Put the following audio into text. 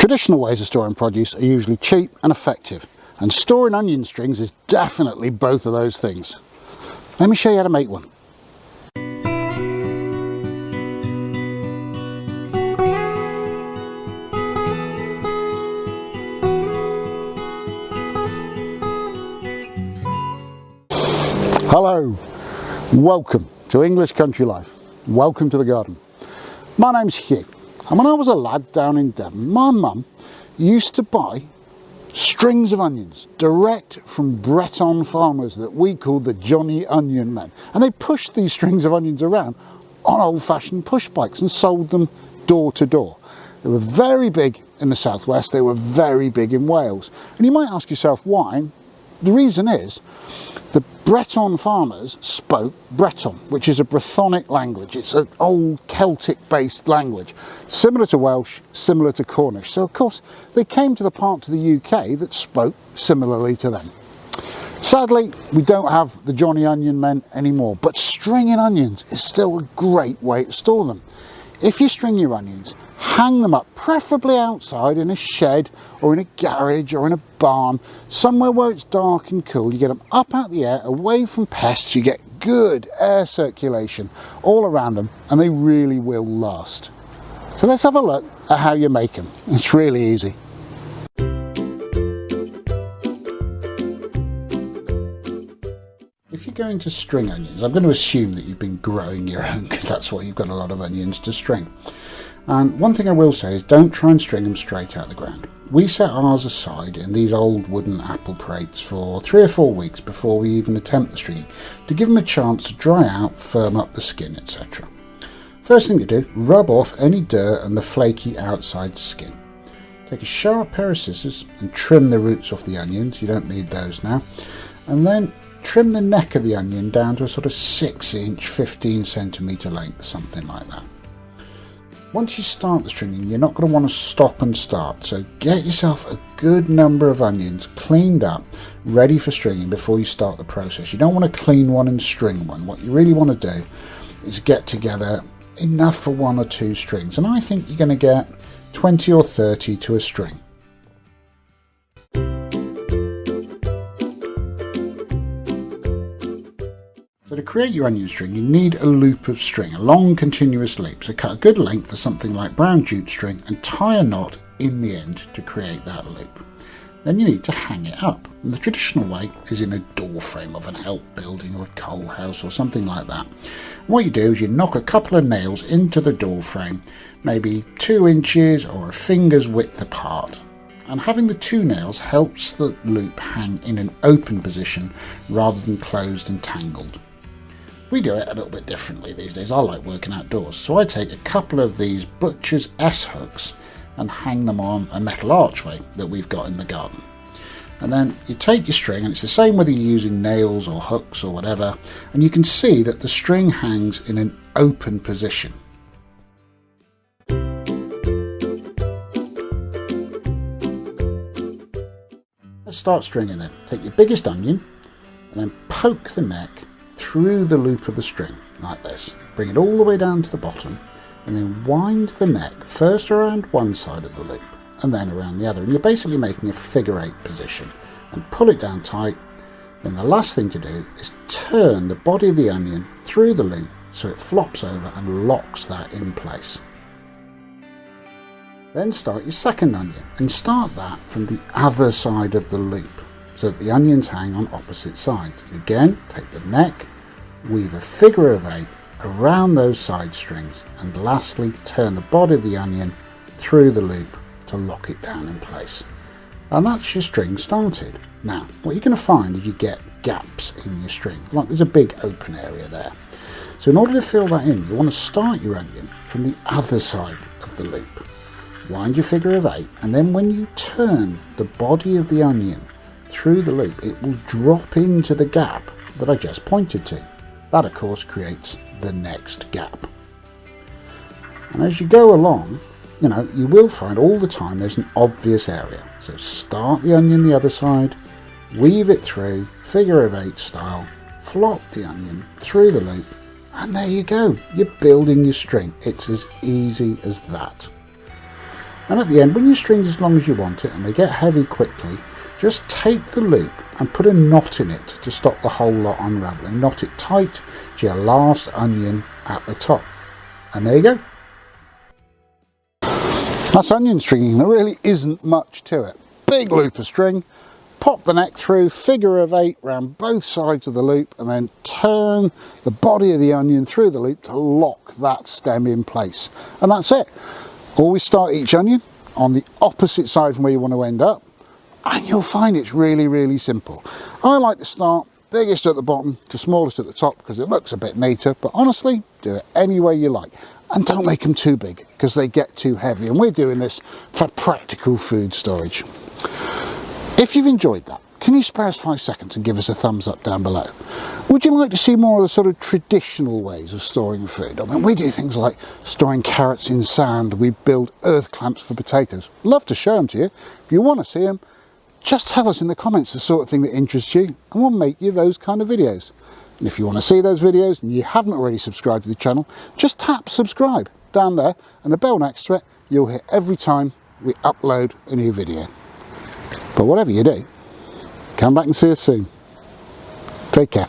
Traditional ways of storing produce are usually cheap and effective, and storing onion strings is definitely both of those things. Let me show you how to make one. Hello, welcome to English Country Life. Welcome to the garden. My name's Hugh, and when I was a lad down in Devon, my mum used to buy strings of onions direct from Breton farmers that we called the Johnny Onion Men, and they pushed these strings of onions around on old-fashioned push bikes and sold them door to door. They were very big in the southwest, they were very big in Wales, and you might ask yourself why. The reason is the Breton farmers spoke Breton, which is a Brythonic language. It's an old Celtic-based language, similar to Welsh, similar to Cornish. So of course they came to the part of the UK that spoke similarly to them. Sadly, we don't have the Johnny Onion Men anymore, but stringing onions is still a great way to store them. If you string your onions, hang them up, preferably outside in a shed or in a garage or in a barn, somewhere where it's dark and cool. You get them up out the air, away from pests, you get good air circulation all around them, and they really will last. So let's have a look at how you make them. It's really easy. If you're going to string onions, I'm going to assume that you've been growing your own, because that's why you've got a lot of onions to string. And one thing I will say is don't try and string them straight out of the ground. We set ours aside in these old wooden apple crates for 3 or 4 weeks before we even attempt the stringing, to give them a chance to dry out, firm up the skin, etc. First thing to do, rub off any dirt and the flaky outside skin. Take a sharp pair of scissors and trim the roots off the onions, you don't need those now, and then trim the neck of the onion down to a sort of 6-inch, 15cm length, something like that. Once you start the stringing, you're not going to want to stop and start, so get yourself a good number of onions cleaned up, ready for stringing before you start the process. You don't want to clean one and string one. What you really want to do is get together enough for 1 or 2 strings, and I think you're going to get 20 or 30 to a string. So to create your onion string, you need a loop of string, a long continuous loop. So cut a good length of something like brown jute string and tie a knot in the end to create that loop. Then you need to hang it up. And the traditional way is in a door frame of an outbuilding or a coal house or something like that. And what you do is you knock a couple of nails into the door frame, maybe 2 inches or a finger's width apart. And having the 2 nails helps the loop hang in an open position rather than closed and tangled. We do it a little bit differently these days. I like working outdoors, so I take a couple of these butcher's S-hooks and hang them on a metal archway that we've got in the garden. And then you take your string, and it's the same whether you're using nails or hooks or whatever, and you can see that the string hangs in an open position. Let's start stringing then. Take your biggest onion and then poke the neck through the loop of the string like this. Bring it all the way down to the bottom and then wind the neck first around one side of the loop and then around the other, and you're basically making a figure 8 position, and pull it down tight. Then the last thing to do is turn the body of the onion through the loop so it flops over and locks that in place. Then start your second onion and start that from the other side of the loop so that the onions hang on opposite sides. Again, take the neck, weave a figure of 8 around those side strings, and lastly turn the body of the onion through the loop to lock it down in place. And that's your string started. Now, what you're going to find is you get gaps in your string, like there's a big open area there. So in order to fill that in, you want to start your onion from the other side of the loop. Wind your figure of 8, and then when you turn the body of the onion through the loop, it will drop into the gap that I just pointed to. That of course creates the next gap. And as you go along, you will find all the time there's an obvious area. So start the onion the other side, weave it through, figure of 8 style, flop the onion through the loop, and there you go, you're building your string. It's as easy as that. And at the end, when your string's as long as you want it and they get heavy quickly, just take the loop and put a knot in it to stop the whole lot unravelling. Knot it tight to your last onion at the top. And there you go. That's onion stringing. There really isn't much to it. Big loop of string, pop the neck through, figure of 8 round both sides of the loop, and then turn the body of the onion through the loop to lock that stem in place. And that's it. Always start each onion on the opposite side from where you want to end up, and you'll find it's really, really simple. I like to start biggest at the bottom to smallest at the top because it looks a bit neater, but honestly, do it any way you like. And don't make them too big because they get too heavy, and we're doing this for practical food storage. If you've enjoyed that, can you spare us 5 seconds and give us a thumbs up down below? Would you like to see more of the sort of traditional ways of storing food? I mean, we do things like storing carrots in sand, we build earth clamps for potatoes. Love to show them to you. If you want to see them, just tell us in the comments the sort of thing that interests you, and we'll make you those kind of videos. And if you want to see those videos and you haven't already subscribed to the channel, just tap subscribe down there and the bell next to it. You'll hear every time we upload a new video. But whatever you do, come back and see us soon. Take care.